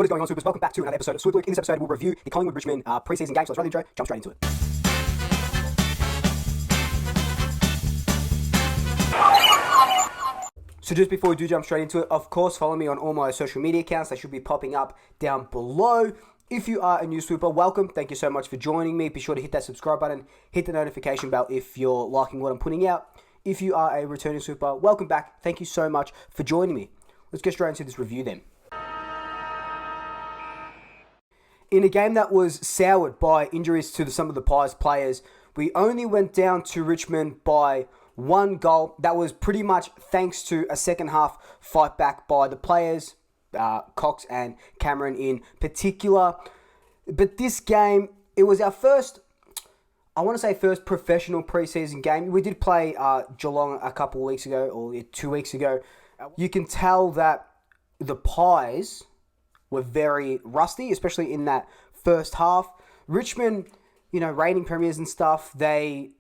What is going on, Swoopers? Welcome back to another episode of Swoop. In this episode, we'll review the Collingwood Richmond preseason game. So let's run the intro, jump straight into it. So just before we do jump straight into it, of course, follow me on all my social media accounts. They should be popping up down below. If you are a new Swooper, welcome. Thank you so much for joining me. Be sure to hit that subscribe button, hit the notification bell if you're liking what I'm putting out. If you are a returning Swooper, welcome back. Thank you so much for joining me. Let's get straight into this review then. In a game that was soured by injuries to some of the Pies players, we only went down to Richmond by one goal. That was pretty much thanks to a second half fight back by the players, Cox and Cameron in particular. But this game, it was our first professional preseason game. We did play Geelong a couple of weeks ago, or 2 weeks ago. You can tell that the Pies were very rusty, especially in that first half. Richmond, reigning premiers and stuff, they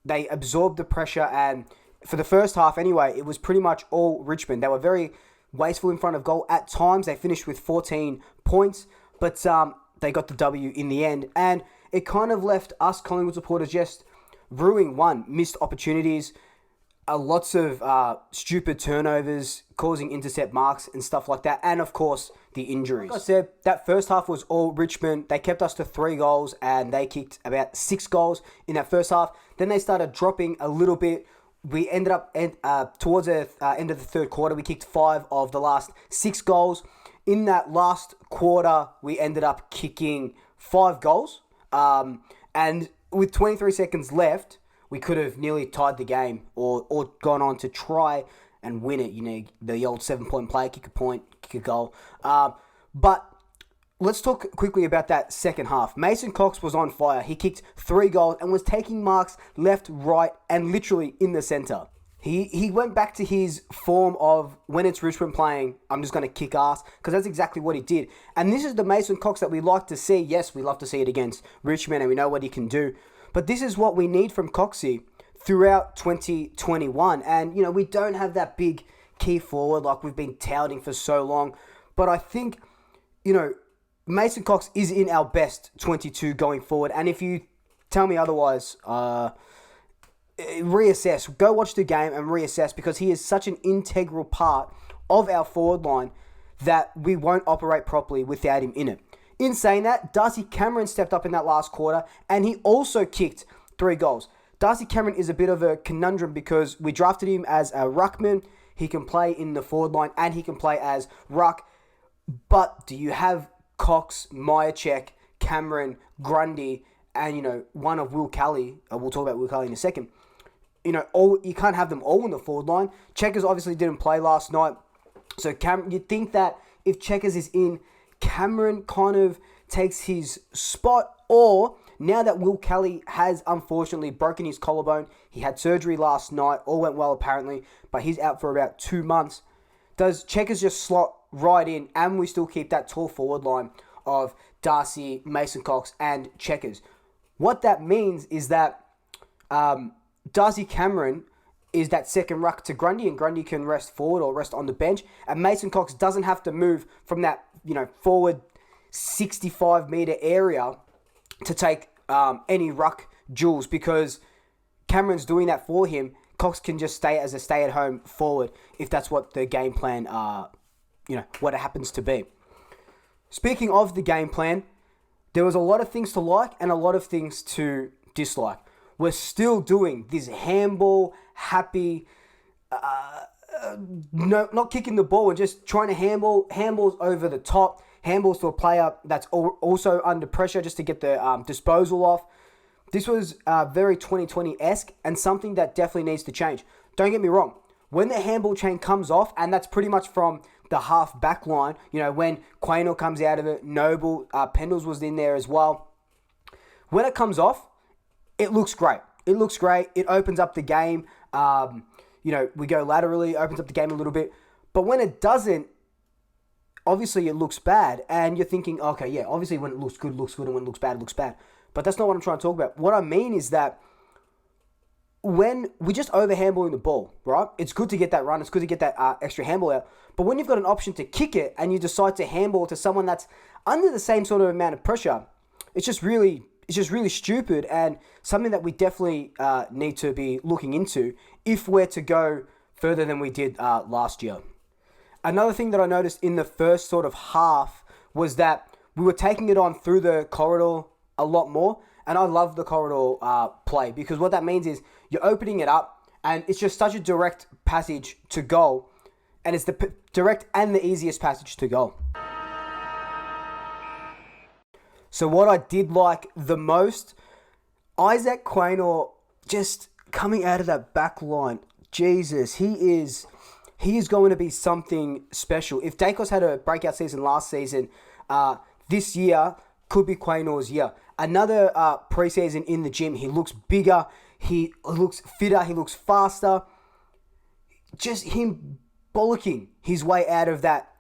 absorbed the pressure, and for the first half anyway, it was pretty much all Richmond. They were very wasteful in front of goal. At times, they finished with 14 points, but they got the W in the end, and it kind of left us Collingwood supporters just ruining missed opportunities, lots of stupid turnovers, causing intercept marks and stuff like that, and of course, the injuries. Like I said, that first half was all Richmond. They kept us to 3 goals, and they kicked about 6 goals in that first half. Then they started dropping a little bit. We ended up, towards the end of the third quarter, we kicked 5 of the last 6 goals. In that last quarter, we ended up kicking 5 goals. And with 23 seconds left, we could have nearly tied the game or gone on to try and win it. The old 7-point play, kick a point, kick a goal. But let's talk quickly about that second half. Mason Cox was on fire. He kicked 3 goals and was taking marks left, right, and literally in the centre. He went back to his form of, when it's Richmond playing, I'm just going to kick ass, because that's exactly what he did. And this is the Mason Cox that we like to see. Yes, we love to see it against Richmond, and we know what he can do. But this is what we need from Coxie throughout 2021. And, we don't have that big key forward like we've been touting for so long. But I think, Mason Cox is in our best 22 going forward. And if you tell me otherwise, reassess. Go watch the game and reassess, because he is such an integral part of our forward line that we won't operate properly without him in it. In saying that, Darcy Cameron stepped up in that last quarter, and he also kicked 3 goals. Darcy Cameron is a bit of a conundrum because we drafted him as a ruckman. He can play in the forward line and he can play as ruck. But do you have Cox, Myercheck, Cameron, Grundy, and one of Will Kelly? We'll talk about Will Kelly in a second. You can't have them all in the forward line. Checkers obviously didn't play last night, so you'd think that if Checkers is in, Cameron kind of takes his spot. Or now that Will Kelly has unfortunately broken his collarbone, he had surgery last night, all went well apparently, but he's out for about 2 months. Does Checkers just slot right in, and we still keep that tall forward line of Darcy, Mason Cox, and Checkers? What that means is that Darcy Cameron is that second ruck to Grundy, and Grundy can rest forward or rest on the bench, and Mason Cox doesn't have to move from that forward 65-metre area to take any ruck duels, because Cameron's doing that for him. Cox can just stay as a stay-at-home forward if that's what the game plan, what it happens to be. Speaking of the game plan, there was a lot of things to like and a lot of things to dislike. We're still doing this handball, happy, not kicking the ball. We're just trying to handballs over the top, handballs to a player that's also under pressure just to get the disposal off. This was very 2020-esque and something that definitely needs to change. Don't get me wrong. When the handball chain comes off, and that's pretty much from the half back line, when Quaynor comes out of it, Noble, Pendles was in there as well. When it comes off, it looks great. It looks great. It opens up the game. We go laterally, opens up the game a little bit. But when it doesn't, obviously it looks bad. And you're thinking, okay, yeah, obviously when it looks good, and when it looks bad, it looks bad. But that's not what I'm trying to talk about. What I mean is that when we're just over-handballing the ball, right? It's good to get that run. It's good to get that extra handball out. But when you've got an option to kick it and you decide to handball to someone that's under the same sort of amount of pressure, it's just really stupid, and something that we definitely need to be looking into if we're to go further than we did last year. Another thing that I noticed in the first sort of half was that we were taking it on through the corridor a lot more, and I love the corridor play, because what that means is you're opening it up, and it's just such a direct passage to goal, and it's the direct and the easiest passage to goal. So what I did like the most, Isaac Quaynor just coming out of that back line. Jesus, he is going to be something special. If Dacos had a breakout season last season, this year could be Quaynor's year. Another preseason in the gym. He looks bigger. He looks fitter. He looks faster. Just him bollocking his way out of that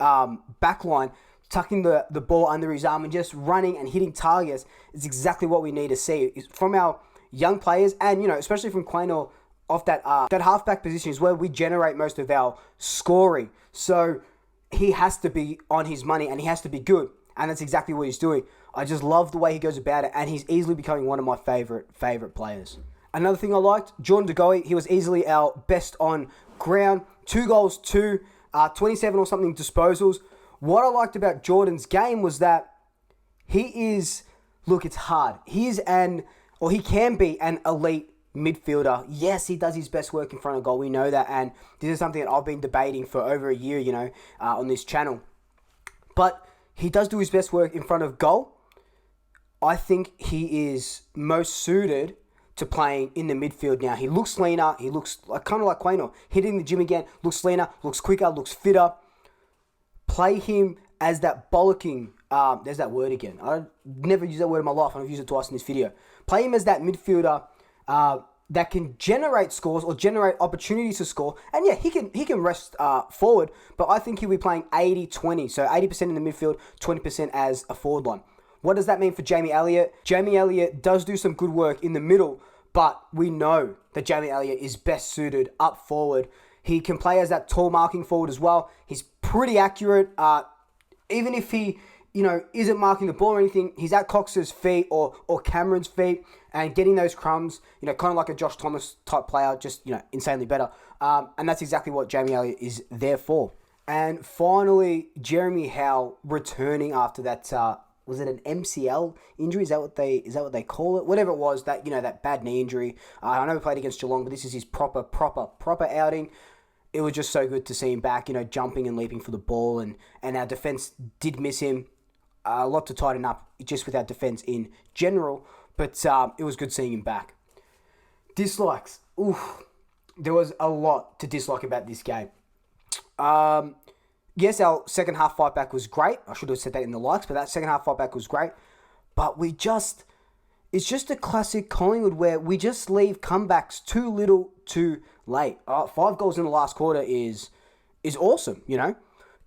back line, tucking the ball under his arm and just running and hitting targets is exactly what we need to see from our young players, and especially from Quaynor off that halfback position is where we generate most of our scoring. So he has to be on his money and he has to be good, and that's exactly what he's doing. I just love the way he goes about it, and he's easily becoming one of my favorite players. Another thing I liked, Jordan De Goey, he was easily our best on ground. 2 goals, 27 or something disposals. What I liked about Jordan's game was that it's hard. He can be an elite midfielder. Yes, he does his best work in front of goal. We know that, and this is something that I've been debating for over a year, on this channel. But he does do his best work in front of goal. I think he is most suited to playing in the midfield now. He looks leaner. He looks kind of like Quaynor. Hitting the gym again. Looks leaner. Looks quicker. Looks fitter. Play him as that bollocking. There's that word again. I never use that word in my life, and I've used it twice in this video. Play him as that midfielder that can generate scores or generate opportunities to score. And yeah, he can rest forward, but I think he'll be playing 80-20. So 80% in the midfield, 20% as a forward line. What does that mean for Jamie Elliott? Jamie Elliott does do some good work in the middle, but we know that Jamie Elliott is best suited up forward. He can play as that tall marking forward as well. He's pretty accurate. Even if he, isn't marking the ball or anything, he's at Cox's feet or Cameron's feet and getting those crumbs, kind of like a Josh Thomas type player, just, insanely better. And that's exactly what Jamie Elliott is there for. And finally, Jeremy Howe returning after that, was it an MCL injury? Is that what they call it? Whatever it was, that bad knee injury. I know he played against Geelong, but this is his proper outing. It was just so good to see him back, jumping and leaping for the ball, and our defense did miss him. A lot to tighten up just with our defense in general, but it was good seeing him back. Dislikes. There was a lot to dislike about this game. Yes, our second half fight back was great. I should have said that in the likes, but that second half fight back was great. But it's just a classic Collingwood where we just leave comebacks too little, too late. 5 goals in the last quarter is awesome,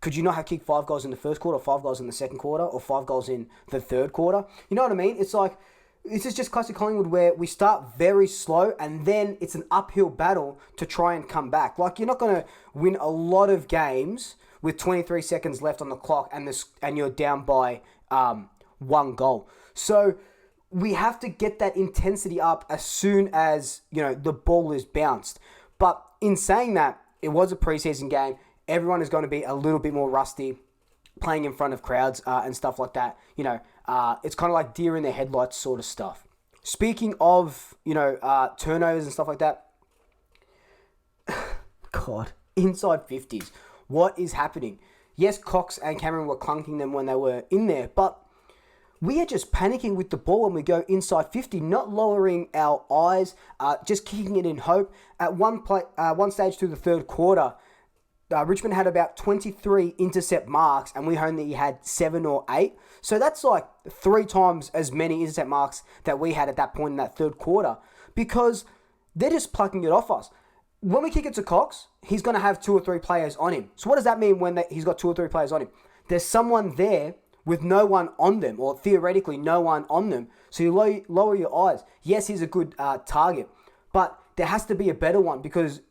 Could you not have kicked 5 goals in the first quarter, or 5 goals in the second quarter, or 5 goals in the third quarter? You know what I mean? It's like, this is just classic Collingwood where we start very slow and then it's an uphill battle to try and come back. Like, you're not going to win a lot of games with 23 seconds left on the clock and you're down by 1 goal. So we have to get that intensity up as soon as, the ball is bounced. But in saying that, it was a preseason game. Everyone is going to be a little bit more rusty playing in front of crowds and stuff like that. It's kind of like deer in their headlights sort of stuff. Speaking of, turnovers and stuff like that, God, inside 50s. What is happening? Yes, Cox and Cameron were clunking them when they were in there, but we are just panicking with the ball when we go inside 50, not lowering our eyes, just kicking it in hope. At one stage through the third quarter, Richmond had about 23 intercept marks, and we only had 7 or 8. So that's like 3 times as many intercept marks that we had at that point in that third quarter, because they're just plucking it off us. When we kick it to Cox, he's going to have 2 or 3 players on him. So what does that mean when he's got 2 or 3 players on him? There's someone there with no one on them, or theoretically no one on them. So you lower your eyes. Yes, he's a good target, but there has to be a better one because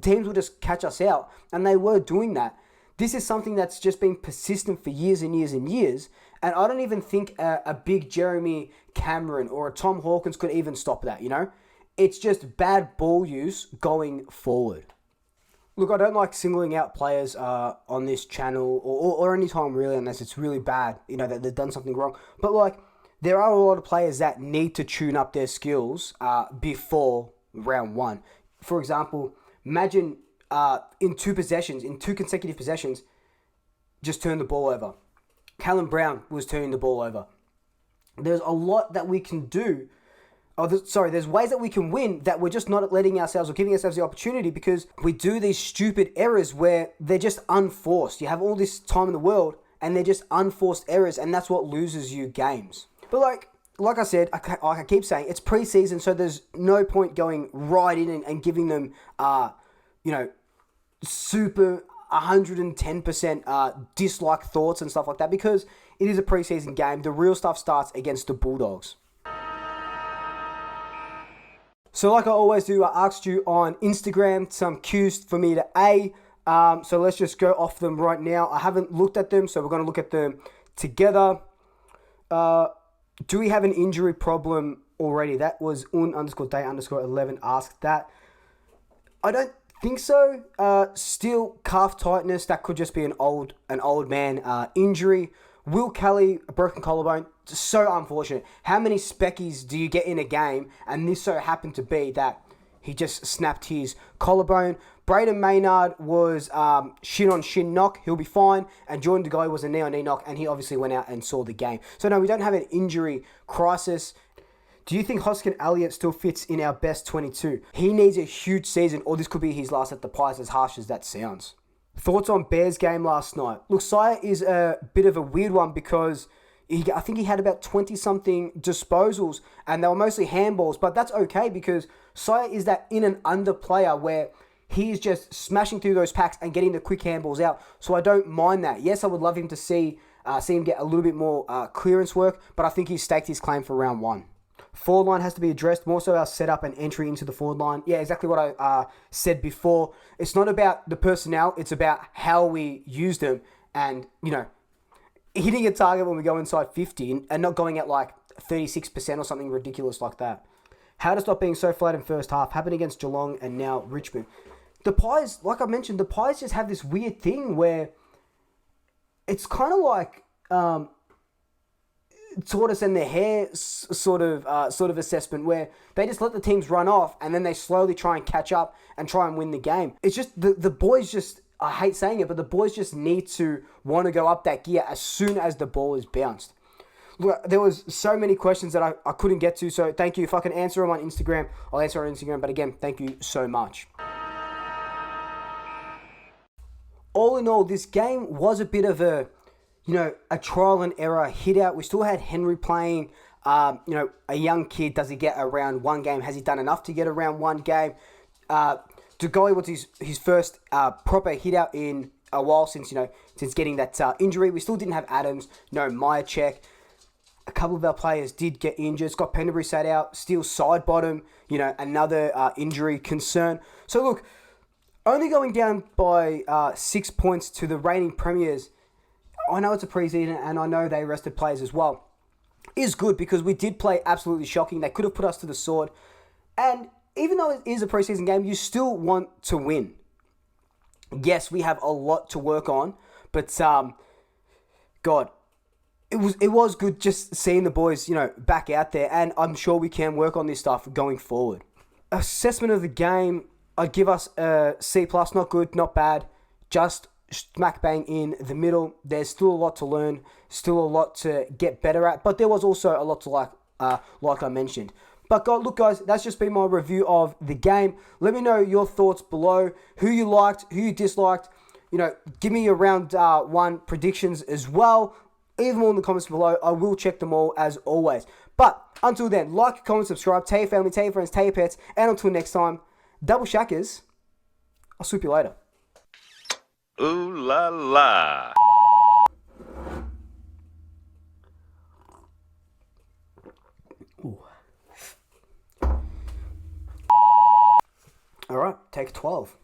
teams will just catch us out, and they were doing that. This is something that's just been persistent for years and years and years, and I don't even think a big Jeremy Cameron or a Tom Hawkins could even stop that, you know? It's just bad ball use going forward. Look, I don't like singling out players on this channel or any time really, unless it's really bad, you know, that they've done something wrong. But like, there are a lot of players that need to tune up their skills before round one. For example, imagine in two consecutive possessions, just turn the ball over. Callum Brown was turning the ball over. There's a lot that we can do. There's ways that we can win that we're just not letting ourselves or giving ourselves the opportunity because we do these stupid errors where they're just unforced. You have all this time in the world and they're just unforced errors, and that's what loses you games. But like I said, I keep saying, it's preseason, so there's no point going right in and giving them, super 110% dislike thoughts and stuff like that because it is a preseason game. The real stuff starts against the Bulldogs. So like I always do, I asked you on Instagram some cues for me to A. So let's just go off them right now. I haven't looked at them, so we're going to look at them together. Do we have an injury problem already? That was un_day_11 asked that. I don't think so. Still calf tightness. That could just be an old man injury. Will Kelly, a broken collarbone. So unfortunate. How many speckies do you get in a game? And this so happened to be that he just snapped his collarbone. Braden Maynard was shin-on-shin knock. He'll be fine. And Jordan De Goey was a knee-on-knee knock. And he obviously went out and saw the game. So no, we don't have an injury crisis. Do you think Hoskin Elliott still fits in our best 22? He needs a huge season, or this could be his last at the Pies, as harsh as that sounds. Thoughts on Bears game last night? Look, Sire is a bit of a weird one because I think he had about 20-something disposals, and they were mostly handballs, but that's okay because Sire is that in and under player where he is just smashing through those packs and getting the quick handballs out, so I don't mind that. Yes, I would love him to see him get a little bit more clearance work, but I think he's staked his claim for round one. Forward line has to be addressed, more so our setup and entry into the forward line. Yeah, exactly what I said before. It's not about the personnel, it's about how we use them and, you know, hitting a target when we go inside 50 and not going at like 36% or something ridiculous like that. How to stop being so flat in first half happened against Geelong and now Richmond. The Pies, like I mentioned, the Pies just have this weird thing where it's kind of like tortoise and their hare sort of assessment where they just let the teams run off and then they slowly try and catch up and try and win the game. It's just the boys just, I hate saying it, but the boys just need to want to go up that gear as soon as the ball is bounced. Look, there was so many questions that I couldn't get to, so thank you. If I can answer them on Instagram, I'll answer on Instagram. But again, thank you so much. All in all, this game was a bit of a trial and error hit out. We still had Henry playing, a young kid. Does he get around one game? Has he done enough to get around one game? De Goey was his first proper hit out in a while since getting that injury. We still didn't have Adams, no Myercheck. A couple of our players did get injured. Scott Penderbury sat out, Steele side bottom, another injury concern. So look, only going down by 6 points to the reigning premiers. I know it's a preseason and I know they rested players as well. Is good because we did play absolutely shocking. They could have put us to the sword. And even though it is a preseason game, you still want to win. Yes, we have a lot to work on, but God, it was good just seeing the boys, back out there, and I'm sure we can work on this stuff going forward. Assessment of the game, I'd give us a C+, not good, not bad, just smack bang in the middle. There's still a lot to learn, still a lot to get better at, but there was also a lot to like I mentioned. But look guys, that's just been my review of the game. Let me know your thoughts below, who you liked, who you disliked. Give me your round one predictions as well. Even more in the comments below. I will check them all as always. But until then, like, comment, subscribe, tell your family, tell your friends, tell your pets, and until next time, double shackers, I'll swoop you later. Ooh la la. Ooh. All right, take 12.